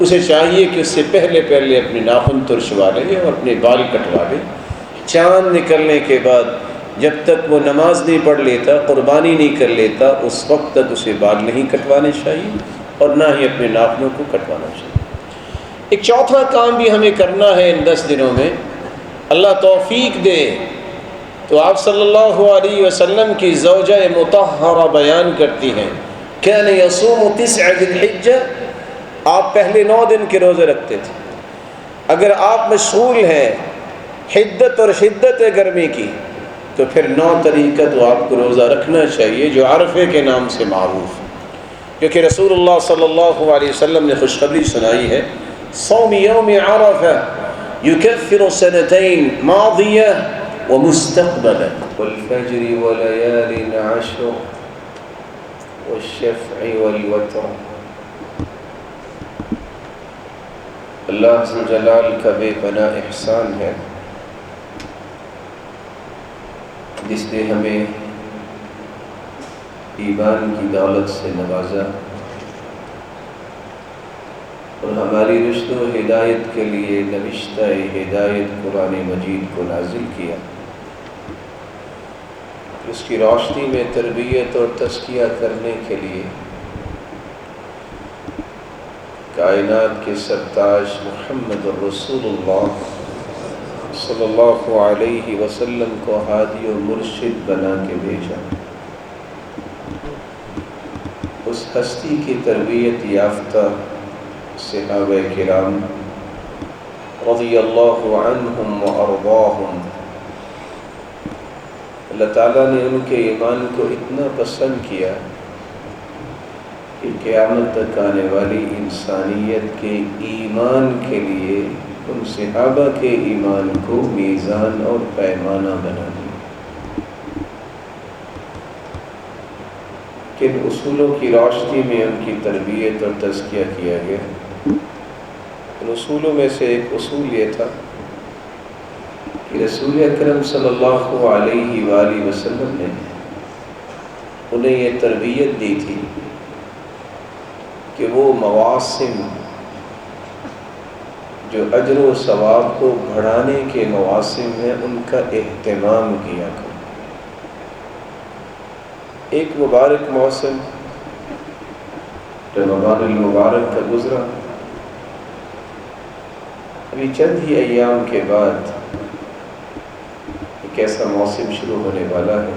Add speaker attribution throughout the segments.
Speaker 1: اسے چاہیے کہ اس سے پہلے اپنے ناخن ترشوا لے اور اپنے بال کٹوا لے۔ چاند نکلنے کے بعد جب تک وہ نماز نہیں پڑھ لیتا، قربانی نہیں کر لیتا، اس وقت تک اسے بال نہیں کٹوانے چاہیے اور نہ ہی اپنے ناخنوں کو کٹوانا چاہیے۔ ایک چوتھا کام بھی ہمیں کرنا ہے ان 10 دنوں میں، اللہ توفیق دے تو آپ صلی اللہ علیہ وسلم کی زوجہ مطہرہ بیان کرتی ہیں کان یصوم 9 ذی الحجہ، آپ پہلے 9 دن کے روزے رکھتے تھے۔ اگر آپ مشغول ہیں حدت اور شدت گرمی کی تو پھر 9 طریقہ تو آپ کو روزہ رکھنا چاہیے جو عرفے کے نام سے معروف ہے، کیونکہ رسول اللہ صلی اللہ علیہ وسلم نے خوشخبری سنائی ہے صوم یوم عرفہ یکفر سنتین ماضیہ ومستقبلا والفجر وليال عشر والشفع والوتر۔ اللہ ذو جلال کا بے پناہ احسان ہے جس نے ہمیں ایمان کی دولت سے نوازا اور ہماری رشد و ہدایت کے لیے نوشتہ ہدایت قرآن مجید کو نازل کیا، اس کی روشنی میں تربیت اور تزکیہ کرنے کے لیے کائنات کے سرتاج محمد الرسول اللہ صلی اللہ علیہ وسلم کو ہادی و مرشد بنا کے بھیجا۔ اس ہستی کی تربیت یافتہ صحابہ کرام رضی اللہ عنہم و ارضاہم، اللہ تعالیٰ نے ان کے ایمان کو اتنا پسند کیا کہ قیامت تک آنے والی انسانیت کے ایمان کے لیے ان صحابہ کے ایمان کو میزان اور پیمانہ بنا دیا۔ کن اصولوں کی روشنی میں ان کی تربیت اور تزکیہ کیا گیا؟ ان اصولوں میں سے ایک اصول یہ تھا کہ رسول اکرم صلی اللہ علیہ وآلہ وسلم نے انہیں یہ تربیت دی تھی کہ وہ مواسم جو اجر و ثواب کو بڑھانے کے مواسم ہیں ان کا اہتمام کیا کرو۔ ایک مبارک موسم رمضان المبارک کا گزرا، ابھی چند ہی ایام کے بعد ایک ایسا موسم شروع ہونے والا ہے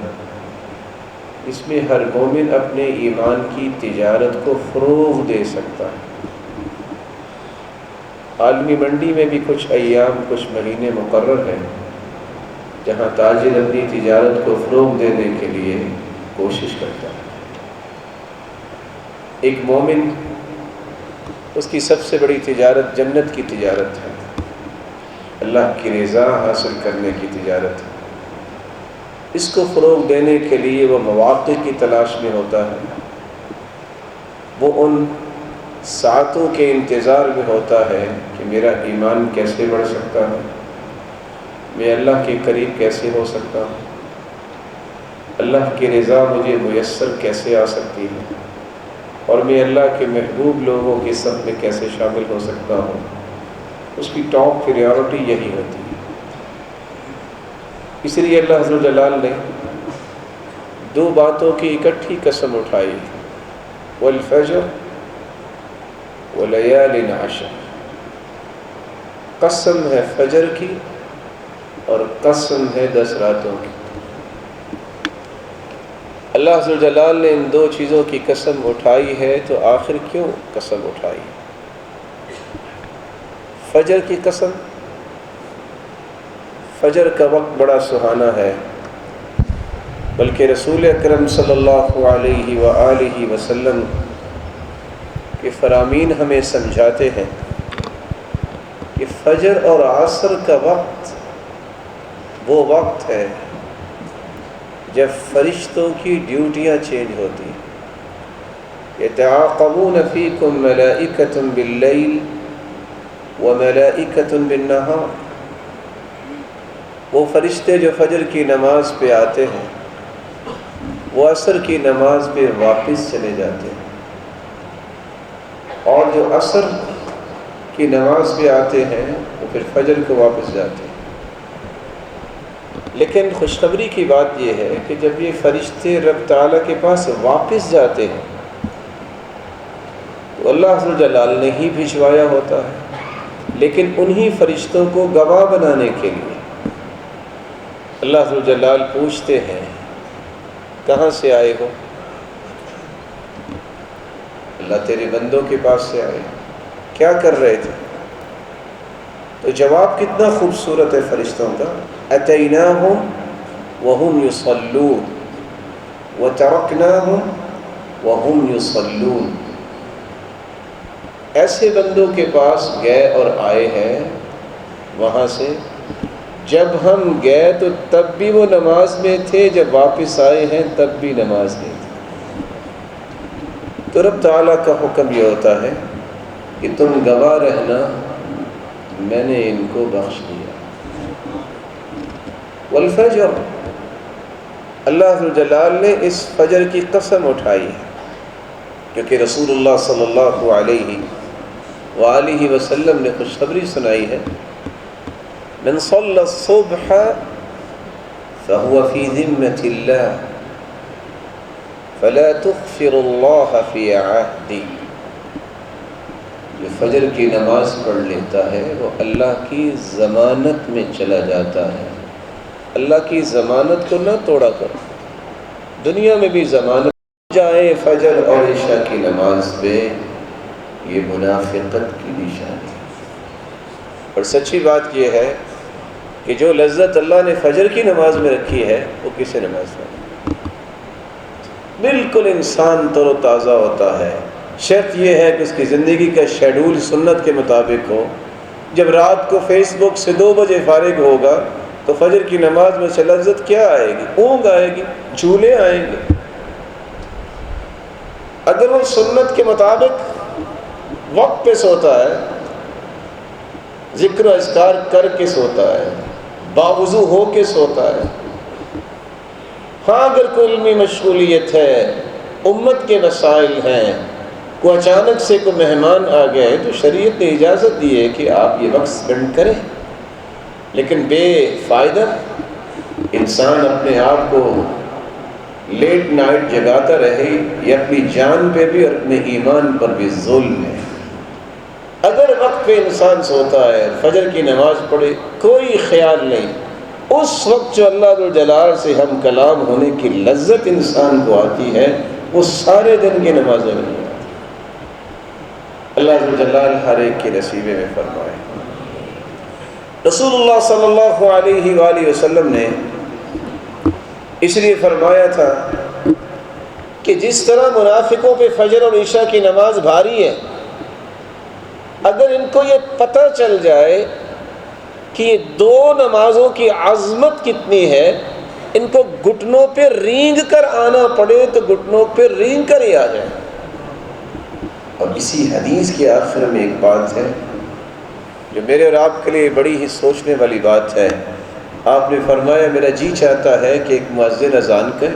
Speaker 1: اس میں ہر مومن اپنے ایمان کی تجارت کو فروغ دے سکتا ہے۔ عالمی منڈی میں بھی کچھ ایام، کچھ مہینے مقرر ہیں جہاں تاجر اپنی تجارت کو فروغ دینے کے لیے کوشش کرتا ہے۔ ایک مومن، اس کی سب سے بڑی تجارت جنت کی تجارت ہے، اللہ کی رضا حاصل کرنے کی تجارت ہے۔ اس کو فروغ دینے کے لیے وہ مواقع کی تلاش میں ہوتا ہے، وہ ان ساعتوں کے انتظار میں ہوتا ہے کہ میرا ایمان کیسے بڑھ سکتا ہے، میں اللہ کے قریب کیسے ہو سکتا ہوں، اللہ کی رضا مجھے میسر کیسے آ سکتی ہے، اور میں اللہ کے محبوب لوگوں کی صف میں کیسے شامل ہو سکتا ہوں۔ اس کی ٹاپ پریارٹی یہی ہوتی ہے۔ اس لیے اللہ عز و جلال نے 2 باتوں کی اکٹھی قسم اٹھائی، والفجر ولیال عشر۔ قسم ہے فجر کی اور قسم ہے 10 راتوں کی۔ اللہ عز و جلال نے ان 2 چیزوں کی قسم اٹھائی ہے تو آخر کیوں قسم اٹھائی؟ فجر کی قسم، فجر کا وقت بڑا سہانا ہے، بلکہ رسول اکرم صلی اللہ علیہ وآلہ وسلم کے فرامین ہمیں سمجھاتے ہیں کہ فجر اور عصر کا وقت وہ وقت ہے جب فرشتوں کی ڈیوٹیاں چینج ہوتی ہیں۔ یتعاقبون فیکم ملائکۃ باللیل وملائکۃ بالنہار۔ وہ فرشتے جو فجر کی نماز پہ آتے ہیں وہ عصر کی نماز پہ واپس چلے جاتے ہیں، اور جو عصر کی نماز پہ آتے ہیں تو پھر فجر کو واپس جاتے ہیں. لیکن خوشخبری کی بات یہ ہے کہ جب یہ فرشتے رب تعالیٰ کے پاس واپس جاتے ہیں تو اللہ عز و جلال نے ہی بھجوایا ہوتا ہے، لیکن انہی فرشتوں کو گواہ بنانے کے لیے اللہ عز و جلال پوچھتے ہیں کہاں سے آئے ہو؟ اللہ تیرے بندوں کے پاس سے آئے. کیا کر رہے تھے؟ تو جواب کتنا خوبصورت ہے فرشتوں کا، اتیناہم وہم یصلون وترکناہم وہم یصلون. ایسے بندوں کے پاس گئے اور آئے ہیں وہاں سے. جب ہم گئے تو تب بھی وہ نماز میں تھے، جب واپس آئے ہیں تب بھی نماز میں تھے. تو رب تعالیٰ کا حکم یہ ہوتا ہے کہ تم گواہ رہنا، میں نے ان کو بخش دیا. والفجر، اللہ عز و جلال نے اس فجر کی قسم اٹھائی ہے کیونکہ رسول اللہ صلی اللہ علیہ وآلہ وسلم نے خوشخبری سنائی ہے، من صلی الصبح فهو فی ذمة اللہ فلا تغفر اللہ فی عہدی. جو فجر کی نماز پڑھ لیتا ہے وہ اللہ کی ضمانت میں چلا جاتا ہے. اللہ کی ضمانت کو نہ توڑا کرو. دنیا میں بھی ضمانت جائے فجر اور عشاء کی نماز پہ، یہ منافقت کی نشانی ہے. اور سچی بات یہ ہے کہ جو لذت اللہ نے فجر کی نماز میں رکھی ہے وہ کسی نماز میں نہیں. بالکل انسان تر و تازہ ہوتا ہے. شرط یہ ہے کہ اس کی زندگی کا شیڈول سنت کے مطابق ہو. جب رات کو فیس بک سے 2 بجے فارغ ہوگا تو فجر کی نماز میں سے لذت کیا آئے گی؟ اونگ آئے گی، جھولے آئیں گے. اگر وہ سنت کے مطابق وقت پہ سوتا ہے، ذکر و اذکار کر کے سوتا ہے، باوضو ہو کے سوتا ہے. ہاں اگر کوئی علمی مشغولیت ہے، امت کے مسائل ہیں، کوئی اچانک سے کوئی مہمان آ گئے تو شریعت نے اجازت دی ہے کہ آپ یہ وقت سپینڈ کریں. لیکن بے فائدہ انسان اپنے آپ کو لیٹ نائٹ جگاتا رہے، یہ اپنی جان پہ بھی اور اپنے ایمان پر بھی ظلم ہے. اگر وقت پہ انسان سوتا ہے، فجر کی نماز پڑھے، کوئی خیال نہیں، اس وقت جو اللہ جلال سے ہم کلام ہونے کی لذت انسان کو آتی ہے وہ سارے دن کی نمازوں میں نہیں آتی. اللہ جلال ہر ایک کے نصیبے میں فرمائے. رسول اللہ صلی اللہ علیہ وآلہ وسلم نے اس لیے فرمایا تھا کہ جس طرح منافقوں پہ فجر اور عشاء کی نماز بھاری ہے، اگر ان کو یہ پتہ چل جائے کہ یہ 2 نمازوں کی عظمت کتنی ہے، ان کو گھٹنوں پہ رینگ کر آنا پڑے تو گھٹنوں پہ رینگ کر ہی آ جائے. اور اسی حدیث کے آخر میں ایک بات ہے جو میرے اور آپ کے لیے بڑی ہی سوچنے والی بات ہے. آپ نے فرمایا میرا جی چاہتا ہے کہ ایک مؤذن اذان کرے،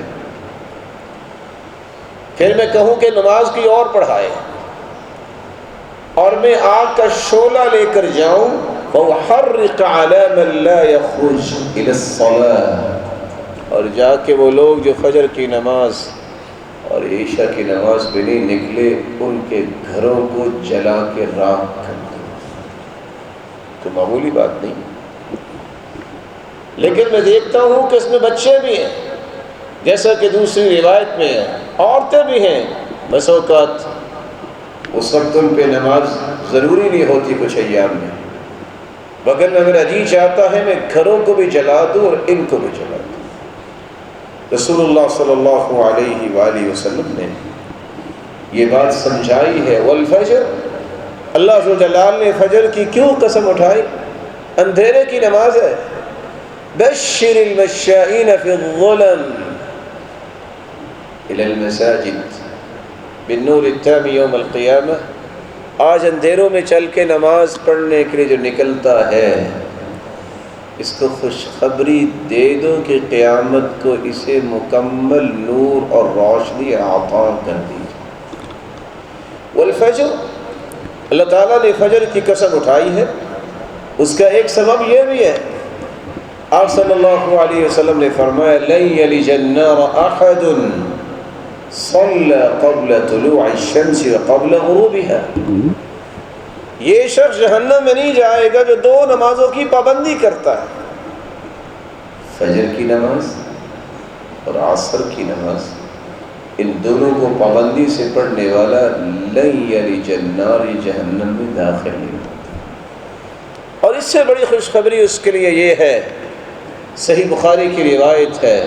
Speaker 1: پھر میں کہوں کہ نماز کوئی اور پڑھائے، اور میں آگ کا شعلہ لے کر جاؤں وَحَرِّقَ عَلَى مَنْ لَا يَخْرُجْ إِلَى الصَّلَاةِ، اور جا کے وہ لوگ جو فجر کی نماز اور عشاء کی نماز پہ نہیں نکلے ان کے گھروں کو جلا کے راکھ کر دوں. تو معمولی بات نہیں. لیکن میں دیکھتا ہوں کہ اس میں بچے بھی ہیں، جیسا کہ دوسری روایت میں ہے، عورتیں بھی ہیں. بس اوقات اس وقت ان پہ نماز ضروری نہیں ہوتی کچھ ایام میں، بغیر میں میرا جی چاہتا ہے میں گھروں کو بھی جلا دوں اور ان کو بھی جلا دوں. رسول اللہ صلی اللہ علیہ وآلہ وسلم نے یہ بات سمجھائی ہے. والفجر، اللہ عز و جلال نے فجر کی کیوں قسم اٹھائی؟ اندھیرے کی نماز ہے. بشر المشائین فی الظلم الی المساجد بالنور التام یوم القیامہ. آج اندھیروں میں چل کے نماز پڑھنے کے لیے جو نکلتا ہے اس کو خوشخبری دے دو کہ قیامت کو اسے مکمل نور اور روشنی عطا کر دی. والفجر، اللہ تعالیٰ نے فجر کی قسم اٹھائی ہے، اس کا ایک سبب یہ بھی ہے، آپ صلی اللہ علیہ وسلم نے فرمایا لن یلج النار احد صلی قبل طلوع الشمس وقبل غروبها، یہ شخص جہنم میں نہیں جائے گا جو دو نمازوں کی پابندی کرتا ہے، فجر کی نماز اور عصر کی نماز، ان دونوں کو پابندی سے پڑھنے والا لن یلج النار، جہنم میں داخل نہیں ہوتا۔ اور اس سے بڑی خوشخبری اس کے لیے یہ ہے، صحیح بخاری کی روایت ہے،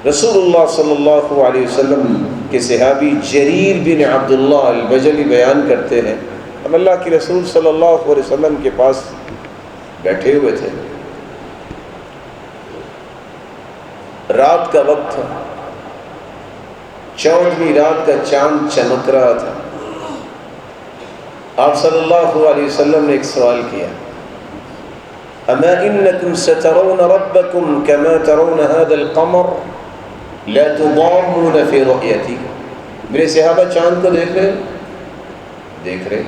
Speaker 1: رسول اللہ صلی اللہ علیہ وسلم کے صحابی جریر بن عبداللہ البجلی بیان کرتے ہیں، ہم اللہ کے رسول صلی اللہ علیہ وسلم کے پاس بیٹھے ہوئے تھے، رات کا وقت تھا، 14ویں رات کا چاند چمک رہا تھا، آپ صلی اللہ علیہ وسلم نے ایک سوال کیا، اما انکم سترون ربکم کما ترون هذا القمر لا تضامون فی رؤیتی، میرے صحابہ چاند کو دیکھ رہے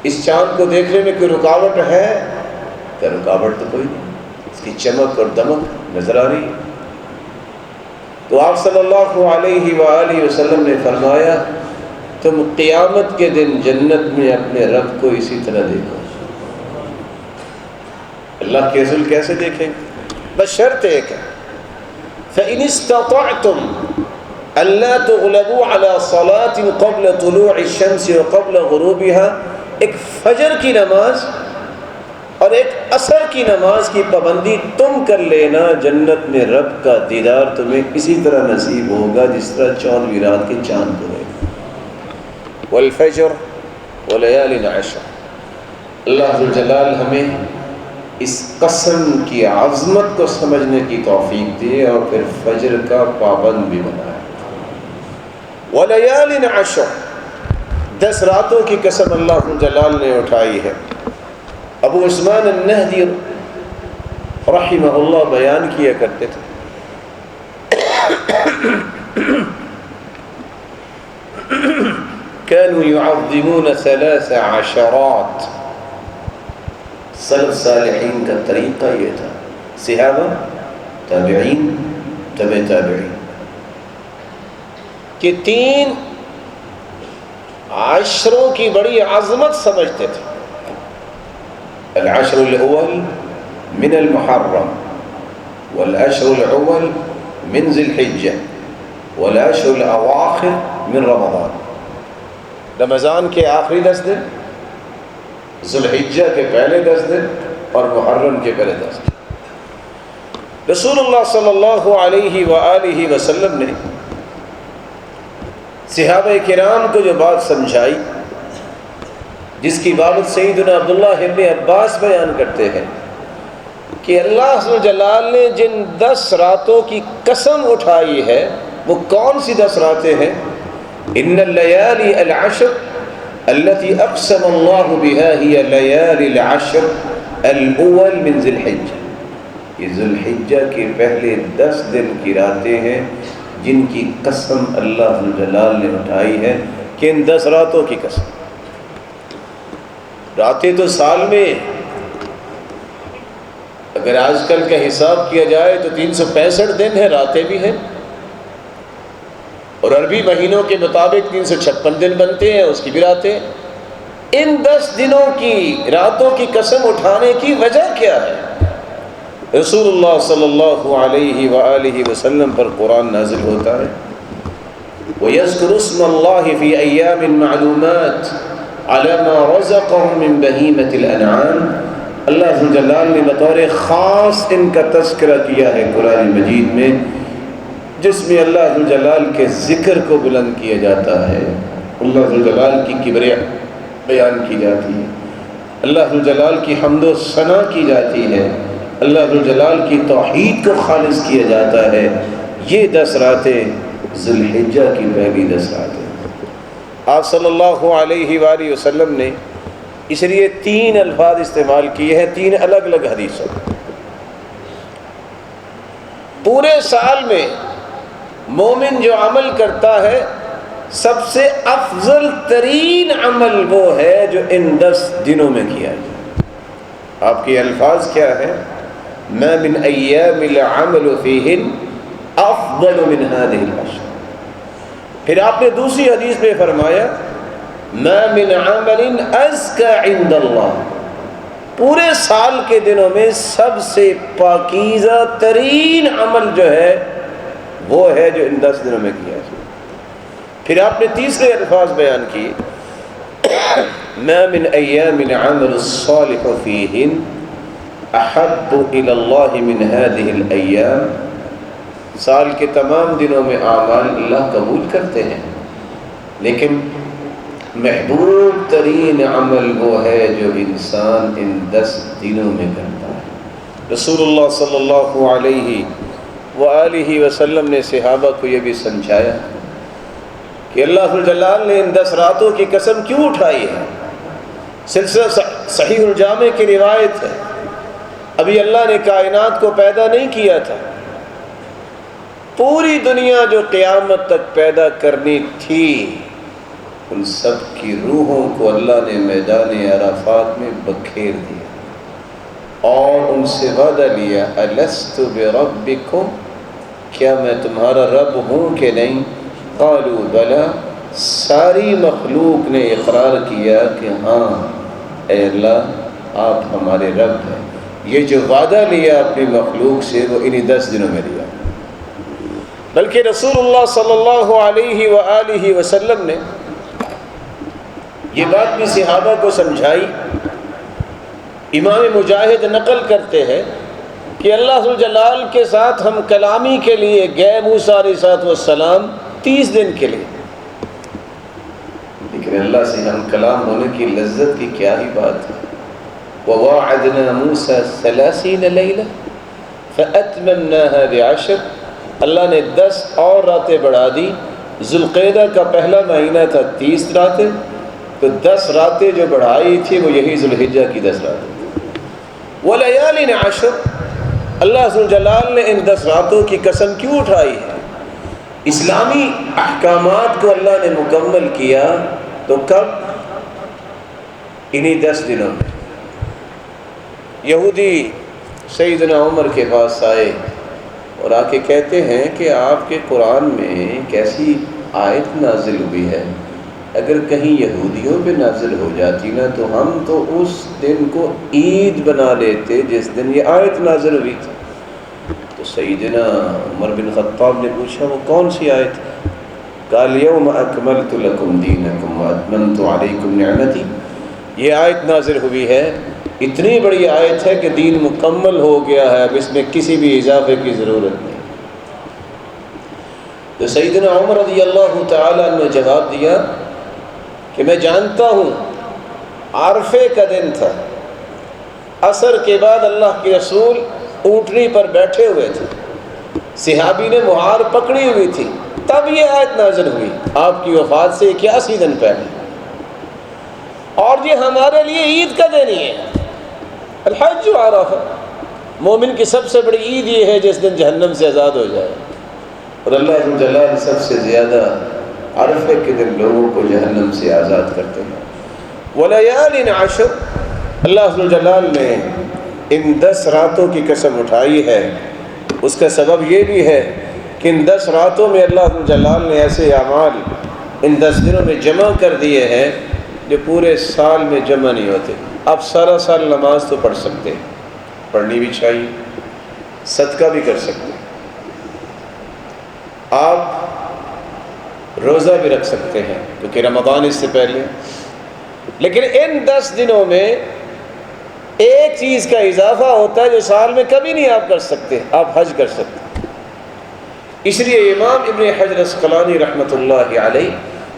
Speaker 1: اس چاند کو دیکھنے میں کوئی رکاوٹ ہے؟ کہ رکاوٹ تو کوئی نہیں، اس کی چمک اور دمک نظر آ رہی ہے۔ تو آپ صلی اللہ علیہ وآلہ وسلم نے فرمایا تم قیامت کے دن جنت میں اپنے رب کو اسی طرح دیکھو۔ اللہ کے رسول کیسے دیکھیں گے؟ بس شرط ایک ہے، فَإِنِ اسْتَطَعْتُمْ أَلَّا تُغْلَبُوا عَلَى صَلَاةٍ قَبْلَ طُلُوعِ الشَّمْسِ وَقَبْلَ غُرُوبِهَا، ایک فجر کی نماز اور ایک عصر کی نماز کی پابندی تم کر لینا، جنت میں رب کا دیدار تمہیں اسی طرح نصیب ہوگا جس طرح 14ویں رات کے چاند کو ہے۔ والفجر وليال عشر، اللہ جلال ہمیں اس قسم کی عظمت کو سمجھنے کی توفیق دے اور پھر فجر کا پابند بھی بنائے۔ ولیال عشر، 10 راتوں کی قسم اللہ جلال نے اٹھائی ہے۔ ابو عثمان النہدی رحمہ اللہ بیان کیا کرتے تھے، كانوا يعظمون 3 عشرات، سلف صالحین کا طریقہ یہ تھا، صحابہ، تابعین، تبع تابعین، کہ 3 عشروں کی بڑی عظمت سمجھتے تھے۔ العشر الاول من المحرم، والعشر الاول من ذی الحجہ، والعشر الاواخر من رمضان، رمضان کے آخری 10 دن، ذی الحجہ کے پہلے 10 دن اور محرم کے پہلے 10 دن۔ رسول اللہ صلی اللہ علیہ وآلہ وسلم نے صحابہ کرام کو جو بات سمجھائی، جس کی بابت سیدنا عبداللہ ابن عباس بیان کرتے ہیں کہ اللہ جلال نے جن 10 راتوں کی قسم اٹھائی ہے وہ کون سی 10 راتیں ہیں؟ ان اللیالی العشر التي اقسم اللہ بها هي لیالی العشر الاول من ذی الحجہ، یہ ذی الحجہ کے پہلے 10 دن کی راتیں ہیں جن کی قسم اللہ جلال نے اٹھائی ہے، کہ ان 10 راتوں کی قسم۔ راتیں تو سال میں اگر آج کل کا حساب کیا جائے تو 365 دن ہے، راتیں بھی ہیں، اور عربی مہینوں کے مطابق 356 دن بنتے ہیں، اس کی بھی راتیں۔ ان 10 دنوں کی راتوں کی قسم اٹھانے کی وجہ کیا ہے؟ رسول اللہ صلی اللہ علیہ وآلہ وسلم پر قرآن نازل ہوتا ہے، وَيَذْكُرُ اسْمَ اللَّهِ فِي أَيَّامٍ مَعْلُومَاتٍ عَلَى مَا رَزَقَهُم مِّن بَهِيمَةِ الْأَنْعَامِ، اللہ جلال نے بطور خاص ان کا تذکرہ کیا ہے قرآن مجید میں، جس میں اللہ جلال کے ذکر کو بلند کیا جاتا ہے، اللہ جلال کی کبریاء بیان کی جاتی ہے، اللہ جلال کی حمد و ثنا کی جاتی ہے، اللہ جلال کی توحید کو خالص کیا جاتا ہے۔ یہ 10 راتیں ذی الحجہ کی پہلی 10 راتیں، آپ صلی اللہ علیہ وآلہ وسلم نے اس لیے 3 الفاظ استعمال کیے ہیں 3 الگ الگ حدیثوں۔ پورے سال میں مومن جو عمل کرتا ہے سب سے افضل ترین عمل وہ ہے جو ان 10 دنوں میں کیا جائے۔ آپ کے الفاظ کیا ہے؟ ما من ایام العمل فیہن افضل من هذه العشر۔ پھر آپ نے دوسری حدیث میں فرمایا ما من عمل ازکی عند اللہ، پورے سال کے دنوں میں سب سے پاکیزہ ترین عمل جو ہے وہ ہے جو ان 10 دنوں میں کیا جائے۔ پھر آپ نے تیسرے الفاظ بیان کیے ما من ایام العمل الصالح فیہن احب الی اللہ من هذه الایام، سال کے تمام دنوں میں اعمال اللہ قبول کرتے ہیں، لیکن محبوب ترین عمل وہ ہے جو انسان ان 10 دنوں میں کرتا ہے۔ رسول اللہ صلی اللہ علیہ وآلہ وسلم نے صحابہ کو یہ بھی سمجھایا کہ اللہ جلال نے ان 10 راتوں کی قسم کیوں اٹھائی ہے۔ سلسلہ صحیح الجامع کی روایت ہے، ابھی اللہ نے کائنات کو پیدا نہیں کیا تھا، پوری دنیا جو قیامت تک پیدا کرنی تھی ان سب کی روحوں کو اللہ نے میدان عرفات میں بکھیر دیا اور ان سے وعدہ لیا الست بربکم، کیا میں تمہارا رب ہوں کہ نہیں؟ قالوا بلا، ساری مخلوق نے اقرار کیا کہ ہاں اے اللہ آپ ہمارے رب ہیں۔ یہ جو وعدہ لیا اپنی مخلوق سے وہ انہی 10 دنوں میں لیا، بلکہ رسول اللہ صلی اللہ علیہ وآلہ وسلم نے یہ بات بھی صحابہ کو سمجھائی۔ امام مجاہد نقل کرتے ہیں کہ اللہ جلال کے ساتھ ہم کلامی کے لیے گئے موسیٰ علیہ السلام 30 دن کے لیے، لیکن اللہ سے ہم کلام ہونے کی لذت کی کیا ہی بات ہے۔ وَوَاعَدْنَا مُوسَىٰ 30 لَيْلَةً فَأَتْمَمْنَاهَا ب10، اللہ نے 10 اور راتیں بڑھا دی۔ ذوالقعدہ کا پہلا مہینہ تھا 30 راتیں، تو 10 راتیں جو بڑھائی تھی وہ یہی ذوالحجہ کی 10 راتیں تھیں۔ وَلَيَالٍ عَشْرٍ، اللہ ذوالجلال نے ان 10 راتوں کی قسم کیوں اٹھائی ہے؟ اسلامی احکامات کو اللہ نے مکمل کیا تو کب؟ انہی 10 دنوں میں۔ یہودی سیدنا عمر کے پاس آئے اور آ کے کہتے ہیں کہ آپ کے قرآن میں کیسی آیت نازل ہوئی ہے، اگر کہیں یہودیوں پہ نازل ہو جاتی نا تو ہم تو اس دن کو عید بنا لیتے جس دن یہ آیت نازل ہوئی تھی۔ تو سیدنا عمر بن خطاب نے پوچھا وہ کون سی آیت ہے؟ قال یوم اکملت لکم دینکم واتممت علیکم نعمتی، یہ آیت نازل ہوئی ہے، اتنی بڑی آیت ہے کہ دین مکمل ہو گیا ہے، اب اس میں کسی بھی اضافے کی ضرورت نہیں۔ تو سیدنا عمر رضی اللہ تعالیٰ نے جواب دیا کہ میں جانتا ہوں عرفے کا دن تھا، عصر کے بعد اللہ کے رسول اونٹنی پر بیٹھے ہوئے تھے، صحابی نے مہار پکڑی ہوئی تھی، تب یہ آیت نازل ہوئی آپ کی وفات سے 81 دن پہلے، اور یہ ہمارے لیے عید کا دن ہی ہے۔ الحج عرفہ، مومن کی سب سے بڑی عید یہ ہے جس دن جہنم سے آزاد ہو جائے، اور اللہ جلال سب سے زیادہ عرفے کے دن لوگوں کو جہنم سے آزاد کرتے ہیں۔ وَلَيَالٍ عَشْرٍ، اللہ جلال نے ان 10 راتوں کی قسم اٹھائی ہے۔ اس کا سبب یہ بھی ہے کہ ان 10 راتوں میں اللہ جلال نے ایسے اعمال ان 10 دنوں میں جمع کر دیے ہیں جو پورے سال میں جمع نہیں ہوتے۔ آپ سارا سال نماز تو پڑھ سکتے ہیں، پڑھنی بھی چاہیے، صدقہ بھی کر سکتے ہیں، آپ روزہ بھی رکھ سکتے ہیں کیونکہ رمضان اس سے پہلے، لیکن ان 10 دنوں میں ایک چیز کا اضافہ ہوتا ہے جو سال میں کبھی نہیں آپ کر سکتے، آپ حج کر سکتے ہیں۔ اس لیے امام ابن حجر عسقلانی رحمۃ اللہ علیہ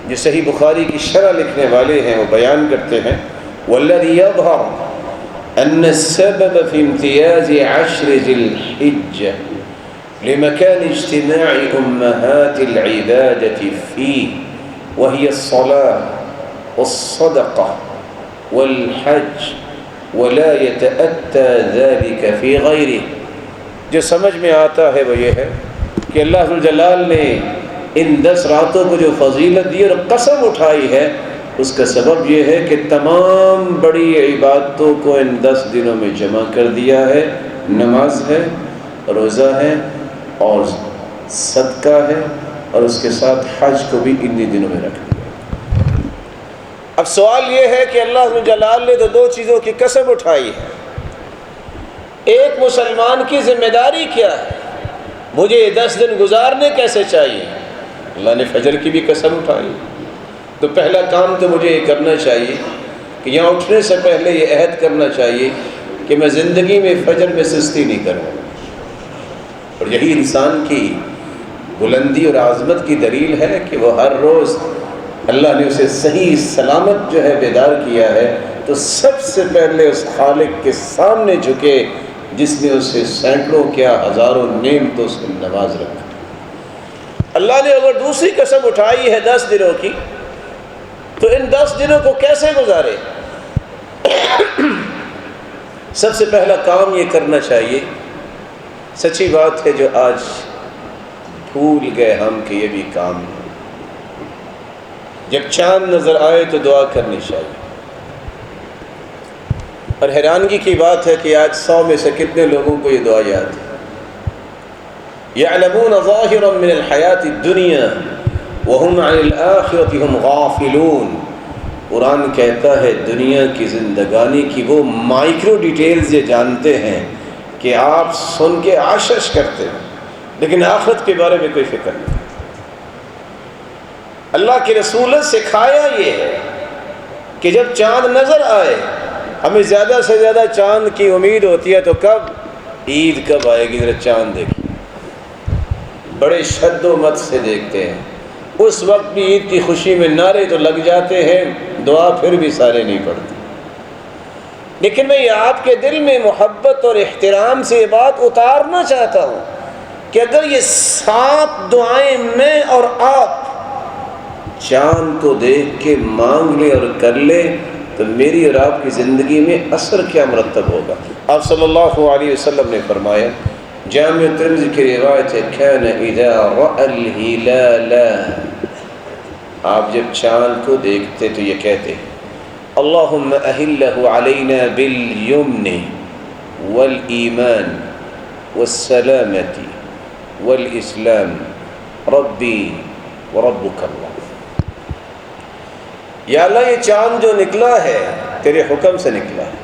Speaker 1: جو صحیح بخاری کی شرح لکھنے والے ہیں وہ بیان کرتے ہیں والذی یظہر ان السبب فی امتیاز 10 ذی الحجہ لمكان اجتماع أمهات العبادة فيه وهي الصلاة والصدقة والحج ولا يتأتى ذلك في غيره۔ جو سمجھ میں آتا ہے وہ یہ ہے کہ اللہ جلال نے ان 10 راتوں کو جو فضیلت دی اور قسم اٹھائی ہے، اس کا سبب یہ ہے کہ تمام بڑی عبادتوں کو ان 10 دنوں میں جمع کر دیا ہے۔ نماز ہے، روزہ ہے اور صدقہ ہے، اور اس کے ساتھ حج کو بھی انہی دنوں میں رکھ دیا۔ اب سوال یہ ہے کہ اللہ جلال نے تو 2 چیزوں کی قسم اٹھائی ہے، ایک مسلمان کی ذمہ داری کیا ہے، مجھے یہ 10 دن گزارنے کیسے چاہیے؟ اللہ نے فجر کی بھی قسم اٹھائی، تو پہلا کام تو مجھے یہ کرنا چاہیے کہ یہاں اٹھنے سے پہلے یہ عہد کرنا چاہیے کہ میں زندگی میں فجر میں سستی نہیں کروں، اور یہی انسان کی بلندی اور عظمت کی دلیل ہے کہ وہ ہر روز اللہ نے اسے صحیح سلامت جو ہے بیدار کیا ہے، تو سب سے پہلے اس خالق کے سامنے جھکے جس نے اسے سینکڑوں کیا ہزاروں نعمتوں سے نواز رکھا۔ اللہ نے اگر دوسری قسم اٹھائی ہے 10 دنوں کی، تو ان 10 دنوں کو کیسے گزارے؟ سب سے پہلا کام یہ کرنا چاہیے، سچی بات ہے جو آج بھول گئے ہم کہ یہ بھی کام ہے، جب چاند نظر آئے تو دعا کرنی چاہیے۔ اور حیرانگی کی بات ہے کہ آج 100 میں سے کتنے لوگوں کو یہ دعا یاد ہے؟ یعلمون ظاہرا من الحیات الدنیا وہم عن الآخرۃ ہم غافلون۔ قرآن کہتا ہے دنیا کی زندگانی کی وہ مائکرو ڈیٹیلز یہ جانتے ہیں کہ آپ سن کے عاشش کرتے ہیں، لیکن آخرت کے بارے میں کوئی فکر نہیں۔ اللہ کے رسول نے سکھایا یہ ہے کہ جب چاند نظر آئے، ہمیں زیادہ سے زیادہ چاند کی امید ہوتی ہے، تو کب؟ عید کب آئے گی ذرا چاند دیکھیں، بڑے شد و مت سے دیکھتے ہیں، اس وقت بھی عید کی خوشی میں نعرے تو لگ جاتے ہیں، دعا پھر بھی سارے نہیں پڑھتے۔ لیکن میں یہ آپ کے دل میں محبت اور احترام سے یہ بات اتارنا چاہتا ہوں کہ اگر یہ 7 دعائیں میں اور آپ چاند کو دیکھ کے مانگ لیں اور کر لیں، تو میری اور آپ کی زندگی میں اثر کیا مرتب ہوگا۔ آپ صلی اللہ علیہ وسلم نے فرمایا، جامع ترمذی کی روایت ہے، کان اذا رأى الہلال، آپ جب چاند کو دیکھتے تو یہ کہتے، اللہم اہلہ علینا بالیمن والایمان والسلامۃ والاسلام ربی وربک اللہ۔ یا اللہ یہ چاند جو نکلا ہے تیرے حکم سے نکلا ہے،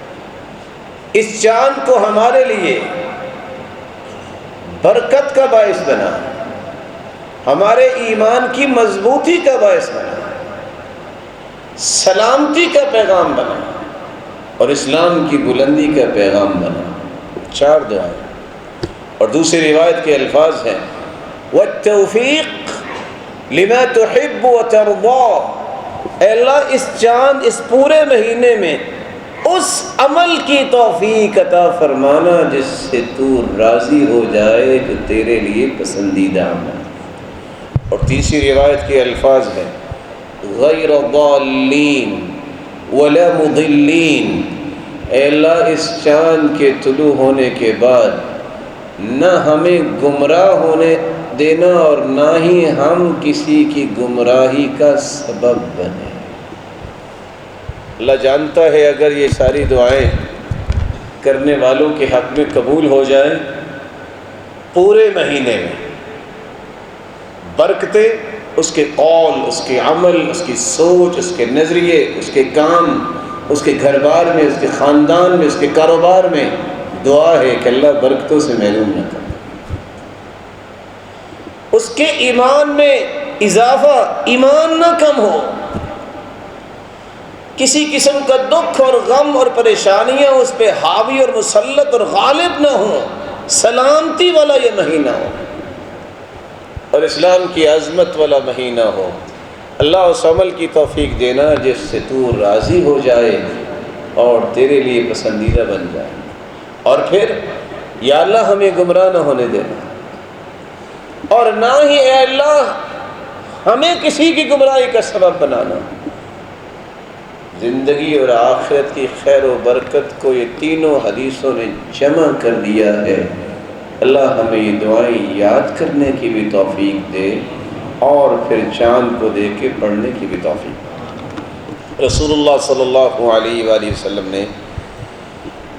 Speaker 1: اس چاند کو ہمارے لیے برکت کا باعث بنا، ہمارے ایمان کی مضبوطی کا باعث بنا، سلامتی کا پیغام بنا، اور اسلام کی بلندی کا پیغام بنا۔ 4 دعائیں، اور دوسری روایت کے الفاظ ہیں، والتوفیق لما تحب وترضى، اے اللہ اس چاند اس پورے مہینے میں اس عمل کی توفیق عطا فرمانا جس سے تو راضی ہو جائے، جو تیرے لیے پسندیدہ عمل۔ اور تیسری روایت کے الفاظ ہیں، غیر ضالین ولا مضلین، اے اللہ اس چاند کے طلوع ہونے کے بعد نہ ہمیں گمراہ ہونے دینا اور نہ ہی ہم کسی کی گمراہی کا سبب بنے۔ اللہ جانتا ہے اگر یہ ساری دعائیں کرنے والوں کے حق میں قبول ہو جائیں، پورے مہینے میں برکتیں اس کے قول، اس کے عمل، اس کی سوچ، اس کے نظریے، اس کے کام، اس کے گھر بار میں، اس کے خاندان میں، اس کے کاروبار میں، دعا ہے کہ اللہ برکتوں سے محروم نہ کر، اس کے ایمان میں اضافہ، ایمان نہ کم ہو، کسی قسم کا دکھ اور غم اور پریشانیاں اس پہ حاوی اور مسلط اور غالب نہ ہوں، سلامتی والا یہ مہینہ ہو اور اسلام کی عظمت والا مہینہ ہو۔ اللہ اس عمل کی توفیق دینا جس سے تو راضی ہو جائے اور تیرے لیے پسندیدہ بن جائے، اور پھر یا اللہ ہمیں گمراہ نہ ہونے دینا، اور نہ ہی اے اللہ ہمیں کسی کی گمراہی کا سبب بنانا۔ زندگی اور آخرت کی خیر و برکت کو یہ تینوں حدیثوں نے جمع کر دیا ہے۔ اللہ ہمیں یہ دعائیں یاد کرنے کی بھی توفیق دے، اور پھر چاند کو دیکھ کے پڑھنے کی بھی توفیق۔ رسول اللہ صلی اللہ علیہ وآلہ وسلم نے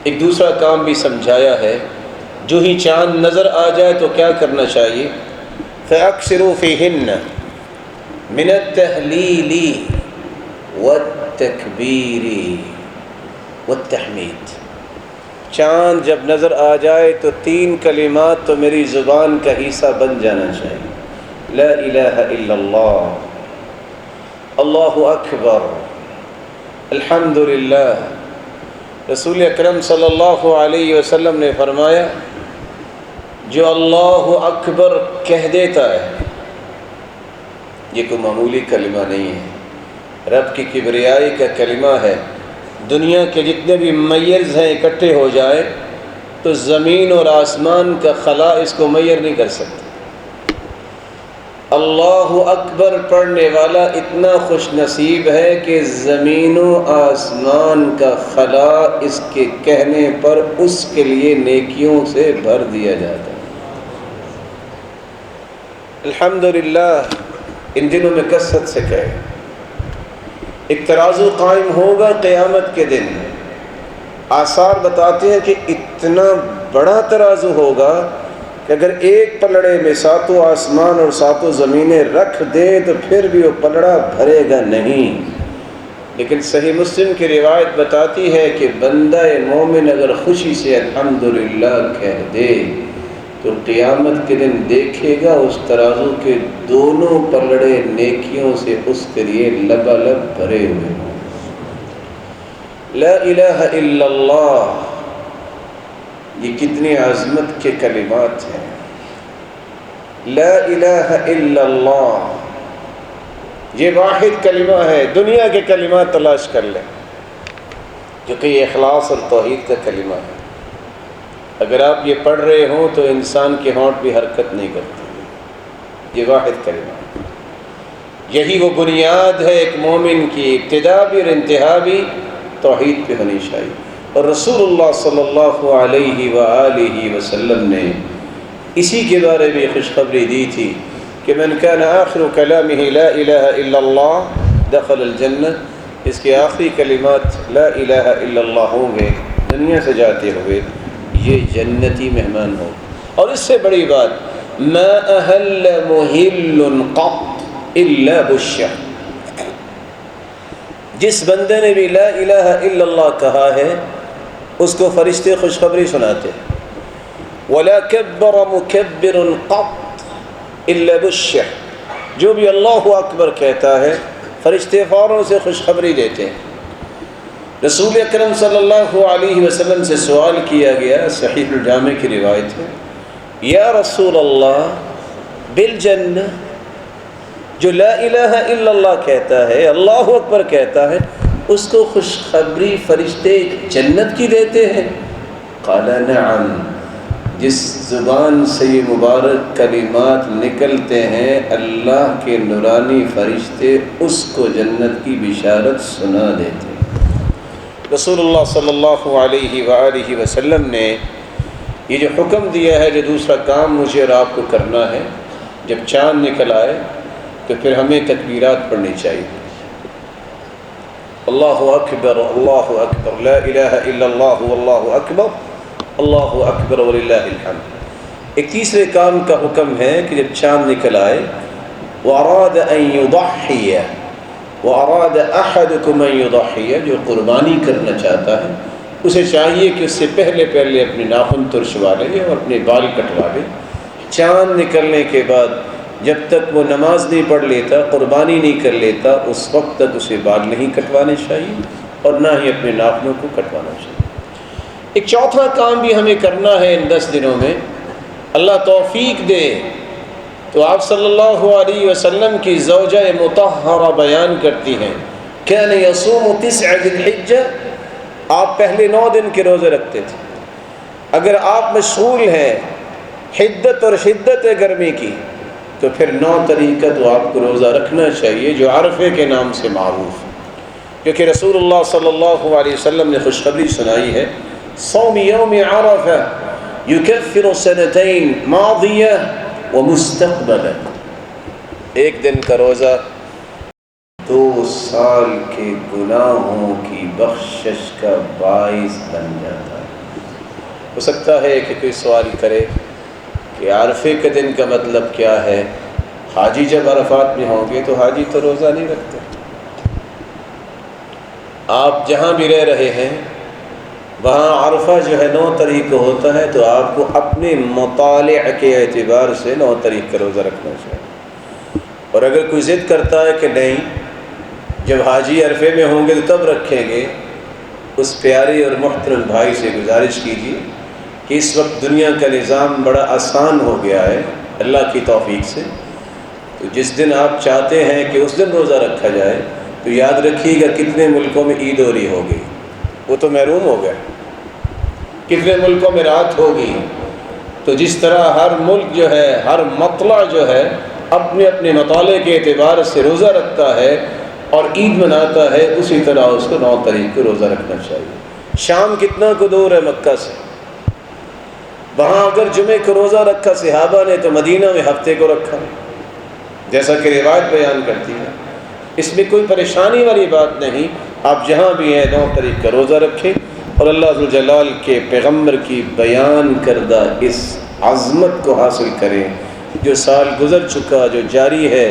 Speaker 1: ایک دوسرا کام بھی سمجھایا ہے، جو ہی چاند نظر آ جائے تو کیا کرنا چاہیے؟ فَأَكْثِرُوا فِيهِنَّ مِنَ التَّهْلِيلِ وَالتَّكْبِيرِ وَالتَّحْمِيدِ۔ چاند جب نظر آ جائے تو 3 کلمات تو میری زبان کا حصہ بن جانا چاہیے، لا الہ الا اللہ، اللہ اکبر، الحمدللہ۔ رسول اکرم صلی اللہ علیہ وسلم نے فرمایا، جو اللہ اکبر کہہ دیتا ہے، یہ کوئی معمولی کلمہ نہیں ہے، رب کی کبریائی کا کلمہ ہے۔ دنیا کے جتنے بھی میرز ہیں اکٹھے ہو جائے تو زمین اور آسمان کا خلا اس کو میئر نہیں کر سکتے۔ اللہ اکبر پڑھنے والا اتنا خوش نصیب ہے کہ زمین و آسمان کا خلا اس کے کہنے پر اس کے لیے نیکیوں سے بھر دیا جاتا ہے۔ الحمدللہ ان دنوں میں کثرت سے کہے، ایک ترازو قائم ہوگا قیامت کے دن۔ آثار بتاتے ہیں کہ اتنا بڑا ترازو ہوگا کہ اگر ایک پلڑے میں 7 آسمان اور 7 زمینیں رکھ دیں تو پھر بھی وہ پلڑا بھرے گا نہیں۔ لیکن صحیح مسلم کی روایت بتاتی ہے کہ بندہ مومن اگر خوشی سے الحمدللہ کہہ دے تو قیامت کے دن دیکھے گا اس ترازو کے دونوں پلڑے نیکیوں سے اس کے لیے لبالب بھرے ہوئے ہوں۔ لا الہ الا اللہ، یہ کتنی عظمت کے کلمات ہیں۔ لا الہ الا اللہ یہ واحد کلمہ ہے، دنیا کے کلمات تلاش کر لیں کیونکہ یہ اخلاص اور توحید کا کلمہ ہے۔ اگر آپ یہ پڑھ رہے ہوں تو انسان کے ہونٹ بھی حرکت نہیں کرتے، یہ واحد کلمہ ہے۔ یہی وہ بنیاد ہے ایک مومن کی، ابتدا بھی اور انتہا بھی توحید پہ ہونی چاہیے۔ اور رسول اللہ صلی اللہ علیہ وآلہ وسلم نے اسی کے بارے میں خوشخبری دی تھی کہ من کان آخر کلامہ لا الہ الا اللہ دخل الجنہ، اس کے آخری کلمات لا الہ الا اللہ ہوں گے دنیا سے جاتے ہوئے یہ جنتی مہمان ہو۔ اور اس سے بڑی بات، ما اہل محل قط الا بشر، جس بندے نے بھی لا الہ الا اللہ کہا ہے اس کو فرشتے خوشخبری سناتے ہیں۔ ولا کبر مکبر قط الا بشر، جو بھی اللہ اکبر کہتا ہے فرشتے فوراً سے خوشخبری دیتے ہیں۔ رسول اکرم صلی اللہ علیہ وسلم سے سوال کیا گیا، صحیح الجامع کی روایت ہے، یا رسول اللہ بالجنہ، جو لا الہ الا اللہ کہتا ہے، اللہ اکبر کہتا ہے، اس کو خوشخبری فرشتے جنت کی دیتے ہیں؟ قال نعم، جس زبان سے یہ مبارک کلمات نکلتے ہیں اللہ کے نورانی فرشتے اس کو جنت کی بشارت سنا دیتے ہیں۔ رسول اللہ صلی اللہ علیہ وآلہ وسلم نے یہ جو حکم دیا ہے، جو دوسرا کام مجھے اور آپ کو کرنا ہے، جب چاند نکل آئے تو پھر ہمیں تکبیرات پڑھنی چاہیے۔ اللہ اکبر اللہ اکبر، لا الہ الا اللہ واللہ اکبر، اللہ اکبر وللہ الحمد۔ ایک تیسرے کام کا حکم ہے کہ جب چاند نکل آئے، وَأَرَادَ أَن يُضَحِّيَ وَأَرَادَ أَحَدُكُمْ أَن يُضَحِّيَ، جو قربانی کرنا چاہتا ہے اسے چاہیے کہ اس سے پہلے اپنے ناخن ترشوا لے اور اپنے بال کٹوا لے۔ چاند نکلنے کے بعد جب تک وہ نماز نہیں پڑھ لیتا، قربانی نہیں کر لیتا، اس وقت تک اسے بال نہیں کٹوانے چاہیے اور نہ ہی اپنے ناخنوں کو کٹوانا چاہیے۔ ایک چوتھا کام بھی ہمیں کرنا ہے ان 10 دنوں میں، اللہ توفیق دے تو آپ صلی اللہ علیہ وسلم کی زوجہ مطہرہ بیان کرتی ہیں، کان یصوم 9 ذی الحجہ، آپ پہلے 9 دن کے روزے رکھتے تھے۔ اگر آپ مشغول ہیں حدت اور شدت گرمی کی تو پھر 9 طریقہ تو آپ کو روزہ رکھنا چاہیے، جو عرفے کے نام سے معروف ہے، کیونکہ رسول اللہ صلی اللہ علیہ وسلم نے خوشخبری سنائی ہے، صوم یوم عرفہ یکفر سنتین ماضیہ ومستقبلہ، ایک دن کا روزہ 2 سال کے گناہوں کی بخشش کا باعث بن جاتا ہے۔ ہو سکتا ہے کہ کوئی سوال کرے کہ عرفے کے دن کا مطلب کیا ہے؟ حاجی جب عرفات میں ہوں گے تو حاجی تو روزہ نہیں رکھتے۔ آپ جہاں بھی رہ رہے ہیں وہاں عرفہ جو ہے 9 تاریخ کو ہوتا ہے، تو آپ کو اپنے مطالعہ کے اعتبار سے 9 تاریخ کا روزہ رکھنا چاہیے۔ اور اگر کوئی ضد کرتا ہے کہ نہیں جب حاجی عرفے میں ہوں گے تو تب رکھیں گے، اس پیارے اور محترم بھائی سے گزارش کیجیے کہ اس وقت دنیا کا نظام بڑا آسان ہو گیا ہے اللہ کی توفیق سے، تو جس دن آپ چاہتے ہیں کہ اس دن روزہ رکھا جائے تو یاد رکھیے گا کتنے ملکوں میں عید ہو رہی ہوگی، وہ تو محروم ہو گئے، کتنے ملکوں میں رات ہوگی۔ تو جس طرح ہر ملک جو ہے، ہر مطلع جو ہے اپنے اپنے مطالعے کے اعتبار سے روزہ رکھتا ہے اور عید مناتا ہے، اسی طرح اس کو 9 تاریخ کو روزہ رکھنا چاہیے۔ شام کتنا کو دور ہے مکہ سے، وہاں اگر جمعے کو روزہ رکھا صحابہ نے تو مدینہ میں ہفتے کو رکھا، جیسا کہ روایت بیان کرتی ہے۔ اس میں کوئی پریشانی والی بات نہیں، آپ جہاں بھی ہیں 9 تاریخ کا روزہ رکھیں اور اللہ ذوالجلال کے پیغمبر کی بیان کردہ اس عظمت کو حاصل کریں۔ جو سال گزر چکا، جو جاری ہے،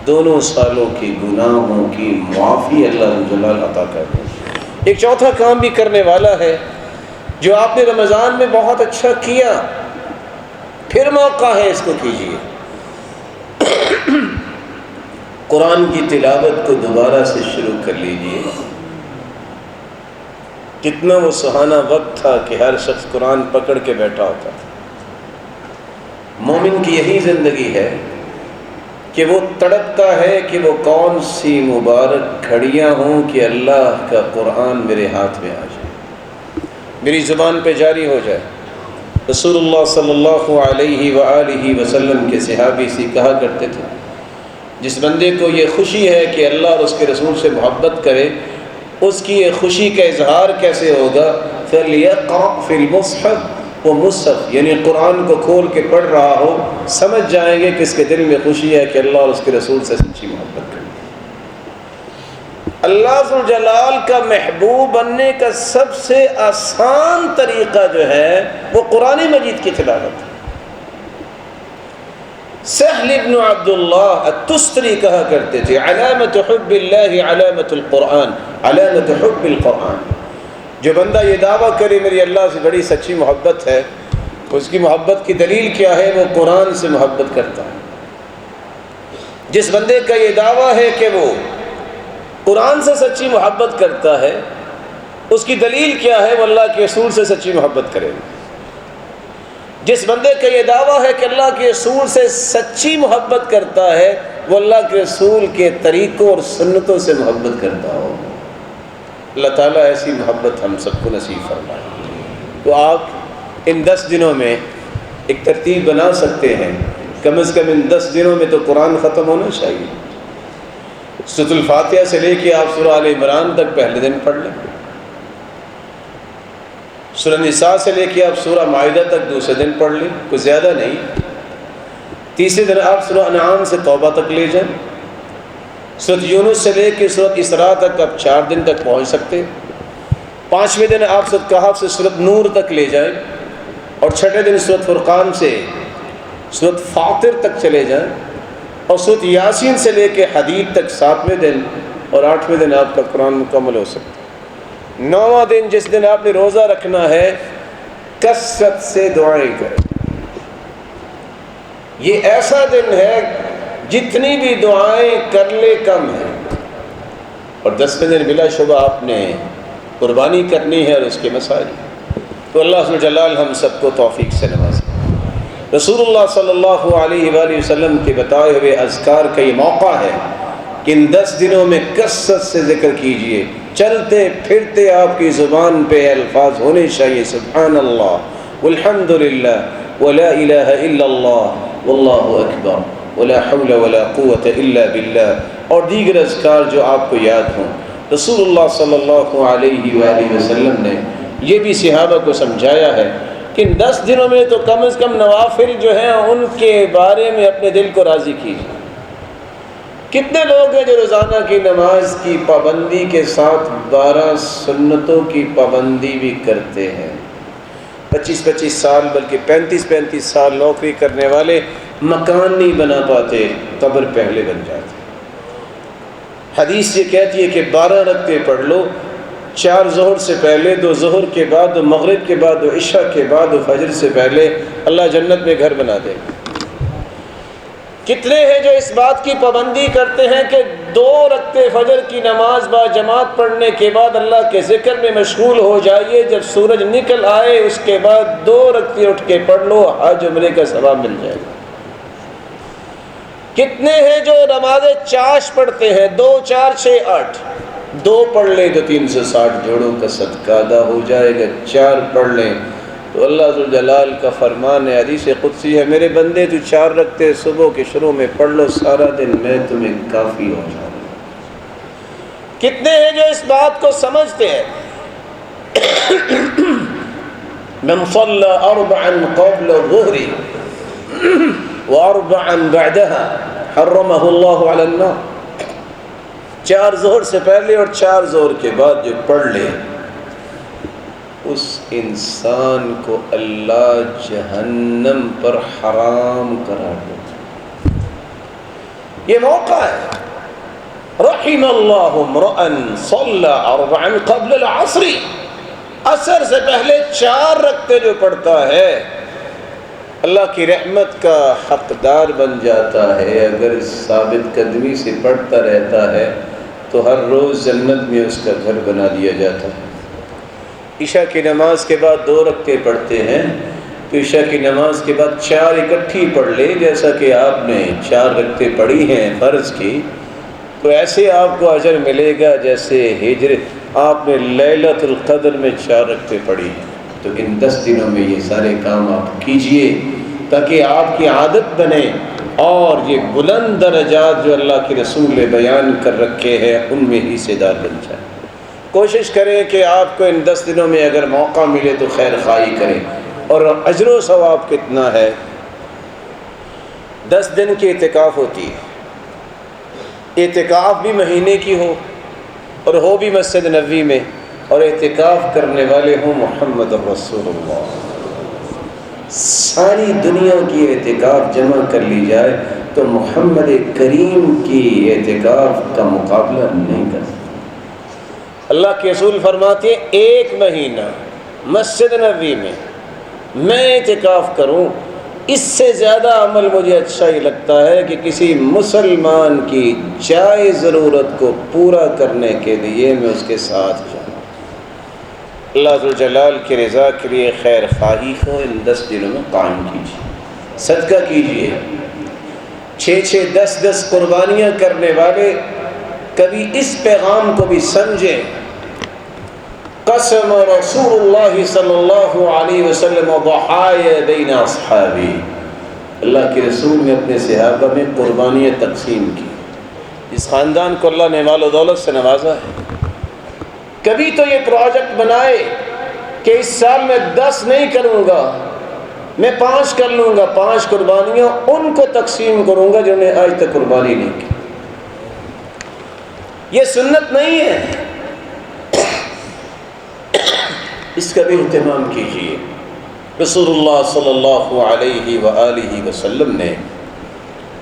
Speaker 1: دونوں سالوں کی گناہوں کی معافی اللہ ذوالجلال عطا کر دیں۔ ایک چوتھا کام بھی کرنے والا ہے جو آپ نے رمضان میں بہت اچھا کیا، پھر موقع ہے اس کو کیجیے۔ قرآن کی تلاوت کو دوبارہ سے شروع کر لیجیے۔ کتنا وہ سہانا وقت تھا کہ ہر شخص قرآن پکڑ کے بیٹھا ہوتا تھا۔ مومن کی یہی زندگی ہے کہ وہ تڑپتا ہے کہ وہ کون سی مبارک گھڑیاں ہوں کہ اللہ کا قرآن میرے ہاتھ میں آ جائے، میری زبان پہ جاری ہو جائے۔ رسول اللہ صلی اللہ علیہ وآلہ وسلم کے صحابی سے کہا کرتے تھے، جس بندے کو یہ خوشی ہے کہ اللہ اور اس کے رسول سے محبت کرے، اس کی یہ خوشی کا اظہار کیسے ہوگا؟ فَلْيَقْرَأْ فِي الْمُصْحَفِ، وہ مصحف یعنی قرآن کو کھول کے پڑھ رہا ہو، سمجھ جائیں گے کہ اس کے دل میں خوشی ہے کہ اللہ اور اس کے رسول سے سچی محبت کرے۔ اللہ ذوالجلال کا محبوب بننے کا سب سے آسان طریقہ جو ہے وہ قرآن مجید کی تلاوت ہے۔ سہل ابن عبداللہ التستری کہا کرتے تھے، علامت حب اللہ علامت القرآن، علامت حب القرآن۔ جو بندہ یہ دعویٰ کرے میری اللہ سے بڑی سچی محبت ہے، اس کی محبت کی دلیل کیا ہے؟ وہ قرآن سے محبت کرتا ہے۔ جس بندے کا یہ دعویٰ ہے کہ وہ قرآن سے سچی محبت کرتا ہے، اس کی دلیل کیا ہے؟ وہ اللہ کے رسول سے سچی محبت کرے گا۔ جس بندے کا یہ دعویٰ ہے کہ اللہ کے رسول سے سچی محبت کرتا ہے، وہ اللہ کے رسول کے طریقوں اور سنتوں سے محبت کرتا ہو۔ اللہ تعالیٰ ایسی محبت ہم سب کو نصیب فرمائے۔ تو آپ ان 10 دنوں میں ایک ترتیب بنا سکتے ہیں، کم از کم ان 10 دنوں میں تو قرآن ختم ہونا چاہیے۔ سورۃ الفاتحہ سے لے کے آپ سورہ آل عمران تک پہلے دن پڑھ لیں، سورہ نساء سے لے کے آپ سورہ مائدہ تک دوسرے دن پڑھ لیں، کوئی زیادہ نہیں۔ تیسرے دن آپ سورہ انعام سے توبہ تک لے جائیں، سورۃ یونس سے لے کے سورۃ اسراء تک آپ 4 دن تک پہنچ سکتے۔ 5ویں دن آپ سورۃ کہف سے سورۃ نور تک لے جائیں، اور 6ٹھے دن سورۃ فرقان سے سورۃ فاطر تک چلے جائیں، اور سورۃ یاسین سے لے کے حدید تک 7ویں دن، اور 8ویں دن آپ کا قرآن مکمل ہو سکتا ہے۔ 9واں دن جس دن آپ نے روزہ رکھنا ہے، کثرت سے دعائیں کریں۔ یہ ایسا دن ہے جتنی بھی دعائیں کر لے کم ہے۔ اور 10ویں دن بلا شبہ آپ نے قربانی کرنی ہے اور اس کے مسائل، تو اللہ ذو الجلال ہم سب کو توفیق سے نوازے۔ رسول اللہ صلی اللہ علیہ وآلہ وسلم کے بتائے ہوئے اذکار کا یہ موقع ہے کہ ان 10 دنوں میں کثرت سے ذکر کیجئے۔ چلتے پھرتے آپ کی زبان پہ الفاظ ہونے چاہیے، سبحان اللہ والحمد للہ ولا الہ الا اللہ واللہ اکبر ولا حول ولا قوة الا باللہ، اور دیگر اذکار جو آپ کو یاد ہوں۔ رسول اللہ صلی اللہ علیہ وآلہ وسلم نے یہ بھی صحابہ کو سمجھایا ہے کہ ان 10 دنوں میں تو کم از کم نوافل جو ہیں ان کے بارے میں اپنے دل کو راضی کیجیے۔ کتنے لوگ ہیں جو روزانہ کی نماز کی پابندی کے ساتھ 12 سنتوں کی پابندی بھی کرتے ہیں؟ 25 سال بلکہ 35 سال نوکری کرنے والے مکان نہیں بنا پاتے، قبر پہلے بن جاتے۔ حدیث یہ کہتی ہے کہ 12 رکعتیں پڑھ لو، 4 ظہر سے پہلے، 2 ظہر کے بعد، 2 مغرب کے بعد، 2 عشاء کے بعد، 2 فجر سے پہلے، اللہ جنت میں گھر بنا دے گا۔ کتنے ہیں جو اس بات کی پابندی کرتے ہیں کہ 2 رکعتیں فجر کی نماز با جماعت پڑھنے کے بعد اللہ کے ذکر میں مشغول ہو جائیے، جب سورج نکل آئے اس کے بعد 2 رکعتیں اٹھ کے پڑھ لو، حج عمرے کا ثواب مل جائے گا۔ کتنے ہیں جو نماز چاش پڑھتے ہیں، 2 4 6 8، 2 پڑھ لیں تو 360 جوڑوں کا صدقہ ادا ہو جائے گا، 4 پڑھ لیں تو اللہ ذوالجلال کا فرمان ہے، حدیث قدسی ہے، میرے بندے تو 4 رکعتیں صبح کے شروع میں پڑھ لو، سارا دن میں تمہیں کافی ہو جاؤں۔ کتنے ہیں جو اس بات کو سمجھتے ہیں؟ من صلى 4 قبل الظهر و4 بعدها حرمه الله على النار، 4 ظہر سے پہلے اور 4 ظہر کے بعد جو پڑھ لے اس انسان کو اللہ جہنم پر حرام قرار دے۔ یہ موقع ہے۔ رحم اللہ امرأ صلی 4 قبل العصر، عصر سے پہلے 4 رکعتیں جو پڑھتا ہے اللہ کی رحمت کا حقدار بن جاتا ہے۔ اگر ثابت قدمی سے پڑھتا رہتا ہے تو ہر روز جنت میں اس کا گھر بنا دیا جاتا ہے۔ عشاء کی نماز کے بعد 2 رکعتیں پڑھتے ہیں تو عشاء کی نماز کے بعد 4 اکٹھی پڑھ لے، جیسا کہ آپ نے 4 رکعتیں پڑھی ہیں فرض کی، تو ایسے آپ کو اجر ملے گا جیسے آپ نے لیلۃ القدر میں 4 رکعتیں پڑھی ہیں۔ تو ان 10 دنوں میں یہ سارے کام آپ کیجئے تاکہ آپ کی عادت بنے اور یہ بلند درجات جو اللہ کے رسول نے بیان کر رکھے ہیں ان میں حصے دار بن جائے۔ کوشش کریں کہ آپ کو ان 10 دنوں میں اگر موقع ملے تو خیر خواہی کریں۔ اور اجر و ثواب کتنا ہے؟ 10 دن کی اعتکاف ہوتی ہے، اعتکاف بھی مہینے کی ہو اور ہو بھی مسجد نبوی میں، اور اعتکاف کرنے والے ہوں محمد رسول اللہ۔ ساری دنیا کی اعتکاف جمع کر لی جائے تو محمد کریم کی اعتکاف کا مقابلہ نہیں کر سکتا۔ اللہ کے رسول فرماتے ہیں 1 مہینہ مسجد نبوی میں میں اعتکاف کروں، اس سے زیادہ عمل مجھے اچھا ہی لگتا ہے کہ کسی مسلمان کی جائز ضرورت کو پورا کرنے کے لیے میں اس کے ساتھ جاؤں۔ اللہ ذوالجلال کی رضا کے لیے خیر خواہی کو ان 10 دنوں میں قائم کیجیے، صدقہ کیجیے۔ 6 10 قربانیاں کرنے والے کبھی اس پیغام کو بھی سمجھیں، قسم رسول اللہ صلی اللہ علیہ وسلم ضحایا بین اصحابی، اللہ کے رسول نے اپنے صحابہ میں قربانیاں تقسیم کی۔ اس خاندان کو اللہ نے مال و دولت سے نوازا ہے، کبھی تو یہ پروجیکٹ بنائے کہ اس سال میں 10 نہیں کروں گا، میں 5 کر لوں گا، 5 قربانیاں ان کو تقسیم کروں گا جنہوں نے آج تک قربانی نہیں کی۔ یہ سنت نہیں ہے، اس کا بھی اہتمام کیجیے۔ رسول اللہ صلی اللہ علیہ وآلہ وسلم نے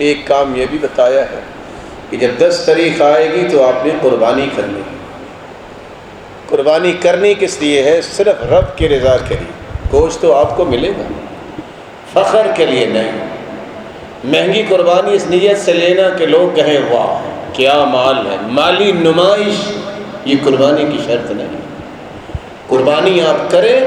Speaker 1: ایک کام یہ بھی بتایا ہے کہ جب 10 تاریخ آئے گی تو آپ نے قربانی کرنی۔ قربانی کرنی کس لیے ہے؟ صرف رب کی رضا کے لیے۔ گوشت تو آپ کو ملے گا، فخر کے لیے نہیں۔ مہنگی قربانی اس نیت سے لینا کہ لوگ کہیں واہ کیا مال ہے، مالی نمائش، یہ قربانی کی شرط نہیں۔ قربانی آپ کریں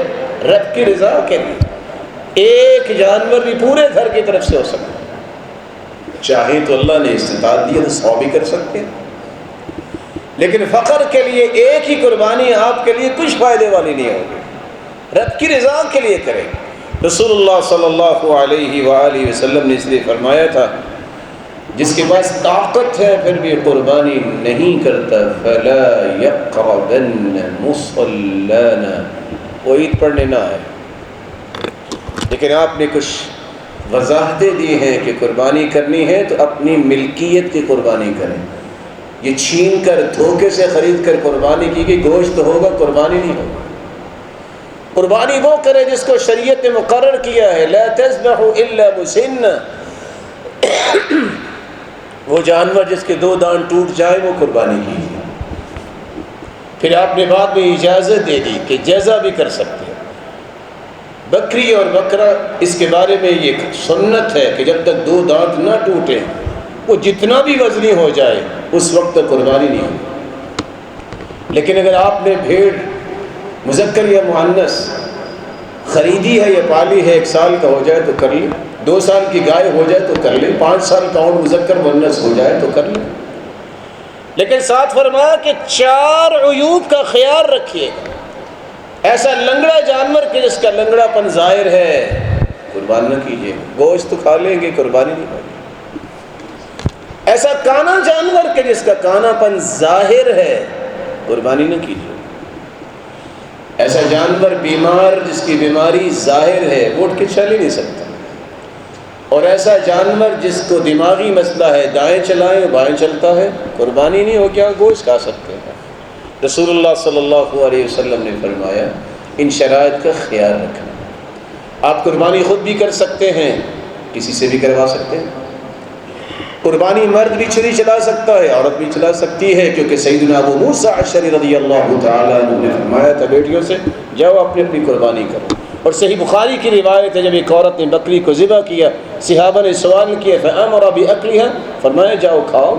Speaker 1: رب کی رضا کے لیے۔ ایک جانور بھی پورے گھر کی طرف سے ہو سکتا ہے، چاہے تو اللہ نے استطاعت دی تو 100 بھی کر سکتے ہیں، لیکن فخر کے لیے ایک ہی قربانی آپ کے لیے کچھ فائدے والی نہیں ہوگی۔ رب کی رضا کے لیے کریں۔ رسول اللہ صلی اللہ علیہ وآلہ وسلم نے اس لیے فرمایا تھا جس کے پاس طاقت ہے پھر بھی قربانی نہیں کرتا فلا یقربن مصلانا، وہ عید پڑھنے نہ آئے۔ لیکن آپ نے کچھ وضاحتیں دی ہیں کہ قربانی کرنی ہے تو اپنی ملکیت کی قربانی کریں. یہ چھین کر دھوکے سے خرید کر قربانی کی گئی گوشت ہوگا، قربانی نہیں ہوگا. قربانی وہ کرے جس کو شریعت نے مقرر کیا ہے. لا تذبحوا الا مسن، وہ جانور جس کے 2 دانت ٹوٹ جائے وہ قربانی کیجیے. پھر آپ نے بعد میں اجازت دے دی کہ جزا بھی کر سکتے ہیں. بکری اور بکرا اس کے بارے میں یہ سنت ہے کہ جب تک 2 دانت نہ ٹوٹے وہ جتنا بھی وزنی ہو جائے اس وقت تک قربانی نہیں ہوگی. لیکن اگر آپ نے بھیڑ مذکر یا مؤنث خریدی ہے یا پالی ہے، 1 سال کا ہو جائے تو کر لیں، 2 سال کی گائے ہو جائے تو کر لیں، 5 سال کا اونٹ مذکر مؤنث ہو جائے تو کر لیں. لیکن ساتھ فرمایا کہ 4 عیوب کا خیال رکھیے. ایسا لنگڑا جانور کہ جس کا لنگڑا پن ظاہر ہے قربان نہ کیجیے. گوشت تو کھا لیں گے، قربانی نہیں ہوگی. ایسا کانا جانور کہ جس کا کانا پن ظاہر ہے قربانی نہ کیجیے. ایسا جانور بیمار جس کی بیماری ظاہر ہے وہ اٹھ کے چل ہی نہیں سکتا. اور ایسا جانور جس کو دماغی مسئلہ ہے، دائیں چلائیں بائیں چلتا ہے، قربانی نہیں ہو کیا گوشت کھا سکتے ہیں. رسول اللہ صلی اللہ علیہ وسلم نے فرمایا ان شرائط کا خیال رکھنا. آپ قربانی خود بھی کر سکتے ہیں، کسی سے بھی کروا سکتے ہیں. قربانی مرد بھی چھری چلا سکتا ہے، عورت بھی چلا سکتی ہے، کیونکہ سیدنا ابو موسیٰ اشعری رضی اللہ تعالیٰ عنہ نے فرمایا تھا بیٹیوں سے جاؤ اپنی اپنی قربانی کرو. اور صحیح بخاری کی روایت ہے جب ایک عورت نے بکری کو ذبح کیا، صحابہ نے سوال کیا فَأَمَرَ بِأَكْلِهَا، فرمایا جاؤ کھاؤ.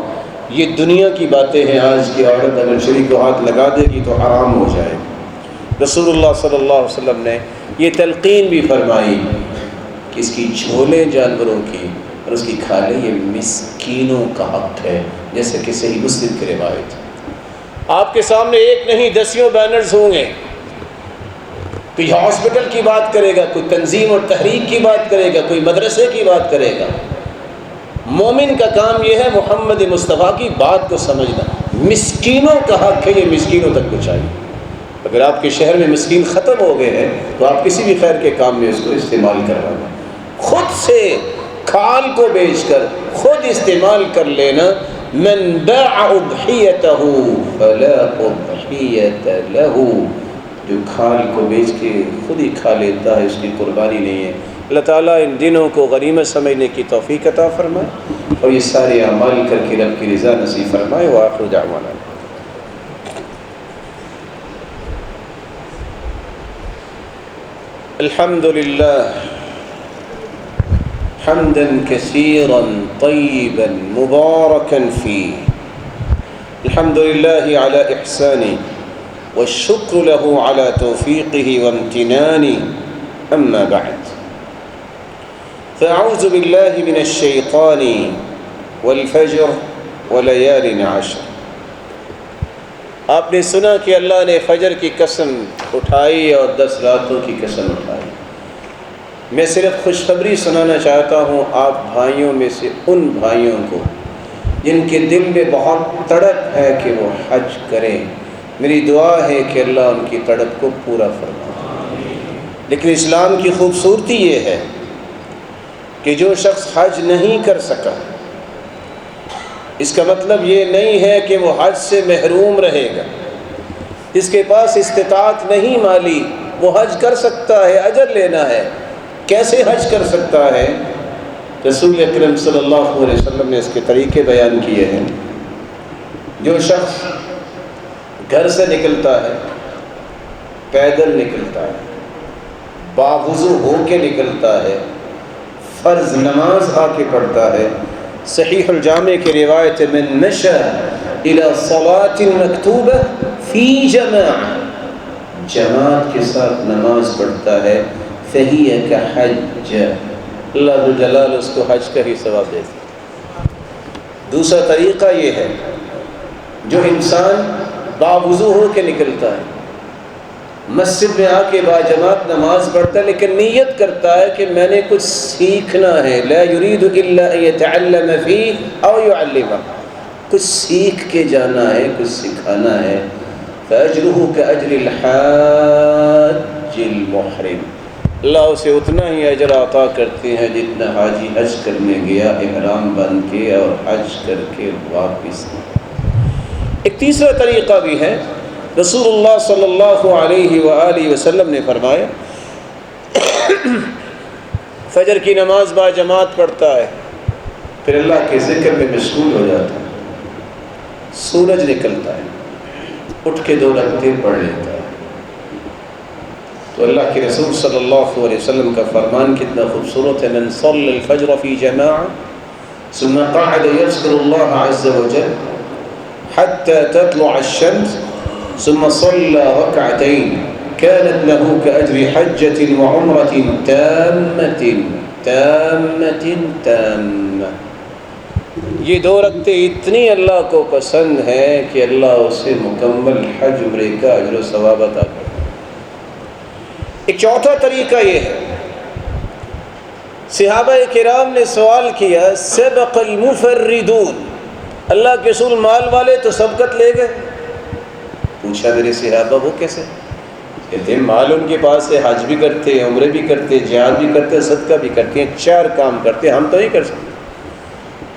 Speaker 1: یہ دنیا کی باتیں ہیں. آج کی عورت اگر چھری کو ہاتھ لگا دے گی تو حرام ہو جائے. رسول اللہ صلی اللہ علیہ وسلم نے یہ تلقین بھی فرمائی کہ اس کی جھولیں جانوروں کی اور اس کی کھالیں یہ مسکینوں کا حق ہے، جیسے کہ صحیح مسلم کی روایت. آپ کے سامنے ایک نہیں 10 بینرز ہوں گے. کوئی ہاسپٹل کی بات کرے گا، کوئی تنظیم اور تحریک کی بات کرے گا، کوئی مدرسے کی بات کرے گا. مومن کا کام یہ ہے محمد مصطفیٰ کی بات کو سمجھنا. مسکینوں کا حق ہے، یہ مسکینوں تک پہنچائیے. اگر آپ کے شہر میں مسکین ختم ہو گئے ہیں تو آپ کسی بھی خیر کے کام میں اس کو استعمال کروانا. خود سے کھال کو بیچ کر خود استعمال کر لینا. من باع اضحیتہ فلا اضحیت لہ، جو کھال کو بیچ کے خود ہی کھا لیتا ہے اس کی قربانی نہیں ہے. اللہ تعالیٰ ان دنوں کو غنیمت سمجھنے کی توفیق عطا فرمائے اور یہ سارے اعمال کر کے رب کی رضا نصیب فرمائے. وآخر دعوانا الحمد للہ حمدا كثيرا طيبا مباركا فيه. الحمد لله على إحسانه والشكر له على توفيقه وامتنانه. أما بعد فأعوذ بالله من الشيطان والفجر وليال عشر. آپ نے سنا کہ اللہ نے فجر کی قسم اٹھائی اور 10 راتوں کی قسم اٹھائی. میں صرف خوشخبری سنانا چاہتا ہوں آپ بھائیوں میں سے ان بھائیوں کو جن کے دل میں بہت تڑپ ہے کہ وہ حج کریں. میری دعا ہے کہ اللہ ان کی تڑپ کو پورا فرمائے. لیکن اسلام کی خوبصورتی یہ ہے کہ جو شخص حج نہیں کر سکا اس کا مطلب یہ نہیں ہے کہ وہ حج سے محروم رہے گا. جس کے پاس استطاعت نہیں مالی وہ حج کر سکتا ہے، اجر لینا ہے. کیسے حج کر سکتا ہے؟ رسول اکرم صلی اللہ علیہ وسلم نے اس کے طریقے بیان کیے ہیں. جو شخص گھر سے نکلتا ہے، پیدل نکلتا ہے، باوضو ہو کے نکلتا ہے، فرض نماز آ کے پڑھتا ہے. صحیح الجامع کی روایت من مشى الى صلاة مکتوبہ فی جماعہ، جماعت کے ساتھ نماز پڑھتا ہے، فہی کحج، اللہ جلال اس کو حج کا ہی ثواب دیتا. دوسرا طریقہ یہ ہے جو انسان باوضو ہو کے نکلتا ہے، مسجد میں آ کے باجماعت نماز پڑھتا ہے، لیکن نیت کرتا ہے کہ میں نے کچھ سیکھنا ہے. لا یرید الا ان یتعلم فیہ او یعلمہ، کچھ سیکھ کے جانا ہے، کچھ سکھانا ہے. فاجرہ کاجر الحاج المحرم، اللہ اسے اتنا ہی اجر عطا کرتے ہیں جتنا حاجی حج کرنے گیا احرام بن کے اور حج کر کے واپس۔ ایک تیسرا طریقہ بھی ہے، رسول اللہ صلی اللہ علیہ وآلہ وسلم نے فرمایا فجر کی نماز با جماعت پڑھتا ہے، پھر اللہ کے ذکر میں مشغول ہو جاتا ہے، سورج نکلتا ہے، اٹھ کے 2 رکعتیں پڑھ لیتا ہے، تو اللہ کے رسول صلی اللہ علیہ وسلم کا فرمان کتنا خوبصورت ہے، من صلی الفجر فی جماعہ ثم قعد یذکر اللہ عز وجل حتى تطلع الشمس ثم صلى ركعتين كانت له كأجر حجة وعمرة تامة۔ یہ 2 رکعتیں اتنی اللہ کو پسند ہیں کہ اللہ اسے مکمل حج عمرے کا اجر و ثواب عطا کرتا ہے۔ ایک چوتھا طریقہ یہ ہے، صحابہ کرام نے سوال کیا سبق المفردون، اللہ کے رسول مال والے تو سبقت لے گئے، پوچھا میرے صحابہ وہ کیسے؟ کہتے ہیں مال ان کے پاس ہے، حج بھی کرتے ہیں، عمرے بھی کرتے ہیں، جہاد بھی کرتے ہیں، صدقہ بھی کرتے ہیں، 4 کام کرتے ہیں، ہم تو نہیں کر سکتے۔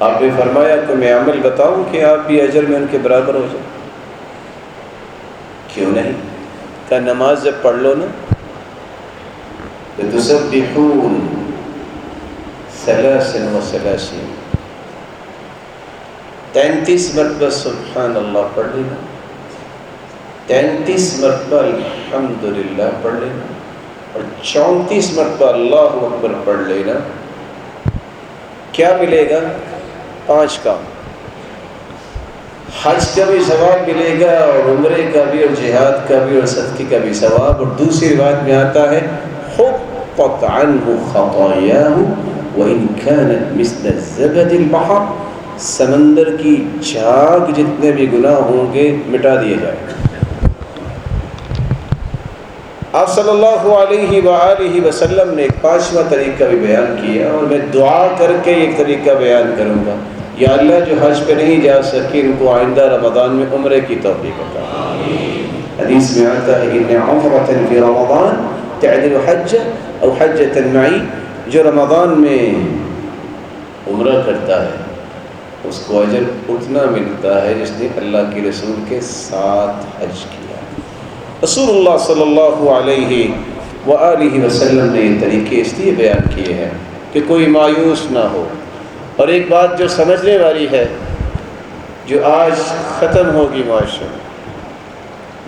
Speaker 1: آپ نے فرمایا کہ میں عمل بتاؤں کہ آپ بھی اجر میں ان کے برابر ہو جائیں؟ کیوں نہیں؟ کہ نماز جب پڑھ لو نا، تسبحون 33 33 مرتبہ سبحان اللہ پڑھ لینا، 33 مرتبہ الحمدللہ پڑھ لینا، اور 34 مرتبہ اللہ اکبر پڑھ لینا، کیا ملے گا؟ 5 کام، حج کا بھی ثواب ملے گا، اور عمرے کا بھی، اور جہاد کا بھی، اور صدقے کا بھی ثواب، اور دوسری روایت میں آتا ہے حطت عنہ خطایاہ وإن كانت مثل الزبد البحر، سمندر کی جھاگ جتنے بھی گناہ ہوں گے مٹا دیے جائیں۔ آپ صلی اللہ علیہ وآلہ وسلم نے ایک 5واں طریقہ بھی بیان کیا، اور میں دعا کر کے ایک طریقہ بیان کروں گا، یا اللہ جو حج پہ نہیں جا سکے ان کو آئندہ رمضان میں عمرے کی توفیق عطا۔ حدیث میں آتا ہے ان عمرۃ فی رمضان تعدل حجہ او حجۃ معی، جو رمضان میں عمرہ کرتا ہے اس کو اجر اتنا ملتا ہے جس نے اللہ کے رسول کے ساتھ حج کیا۔ رسول اللہ صلی اللہ علیہ وآلہ وسلم نے یہ طریقے اس لیے بیان کیے ہیں کہ کوئی مایوس نہ ہو۔ اور ایک بات جو سمجھنے والی ہے، جو آج ختم ہوگی معاشرے میں،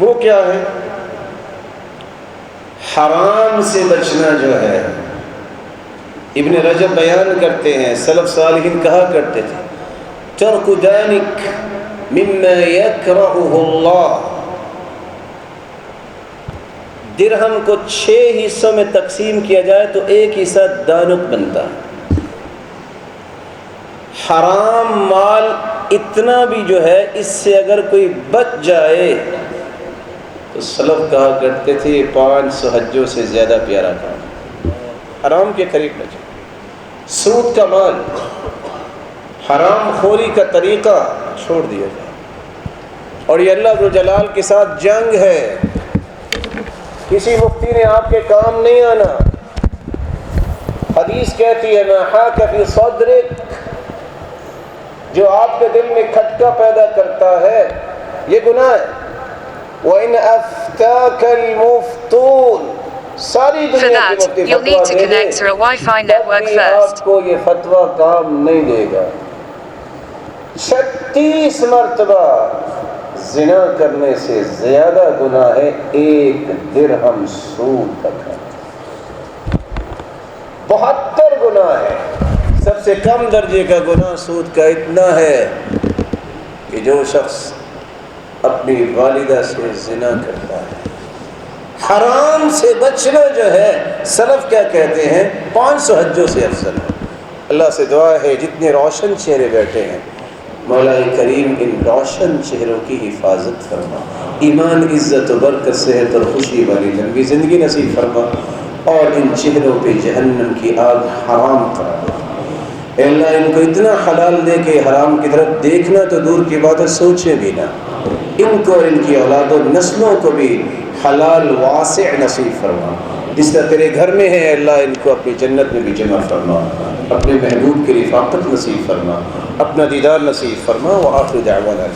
Speaker 1: وہ کیا ہے؟ حرام سے بچنا جو ہے۔ ابن رجب بیان کرتے ہیں، سلف صالحین کہا کرتے تھے ترک دانک مما یکرہہ اللہ، درہم کو 6 حصوں میں تقسیم کیا جائے تو 1 حصہ دانک بنتا ہے۔ حرام مال اتنا بھی جو ہے، اس سے اگر کوئی بچ جائے تو سلف کہا کرتے تھے 500 حجوں سے زیادہ پیارا کام، حرام کے قریب نہ جائے۔ سود کا مال، حرام خوری کا طریقہ چھوڑ دیا جائے، اور یہ اللہ ذو جلال کے ساتھ جنگ ہے۔ کسی مفتی نے آپ کے کام نہیں آنا۔ حدیث کہتی ہے ما حاک فی صدرک، جو آپ کے دل میں کھٹکا پیدا کرتا ہے یہ گناہ ہے۔ وَإِنْ أَفْتَاكَ الْمُفْتُونَ، ساری دنیا کے مفتی فتویٰ دے دیں، تب بھی آپ کو یہ فتویٰ کام نہیں دے گا۔ 36 مرتبہ زنا کرنے سے زیادہ گناہ ہے 1 درہم سود تک ہے۔ 72 گناہ ہے۔ سب سے کم درجے کا گناہ سود کا اتنا ہے کہ جو شخص اپنی والدہ سے زنا کرتا ہے۔ حرام سے بچنا جو ہے، سلف کیا کہتے ہیں، 500 حجوں سے افضل ہے۔ اللہ سے دعا ہے جتنے روشن چہرے بیٹھے ہیں، مولا کریم ان روشن چہروں کی حفاظت فرما، ایمان، عزت و برکت، صحت اور خوشی والی لمبی زندگی نصیب فرما، اور ان چہروں پہ جہنم کی آگ حرام کرا دے۔ اے اللہ ان کو اتنا حلال دے کہ حرام کی طرف دیکھنا تو دور کی بات ہے، سوچے بھی نہ۔ ان کو اور ان کی اولاد و نسلوں کو بھی حلال واسع نصیب فرما۔ جس طرح تیرے گھر میں ہے اللہ ان کو اپنی جنت میں بھی جمع فرما، اپنے محبوب کی رفاقت نصیب فرما، اپنا دیدار نصیب فرما۔ وآخر دعوانا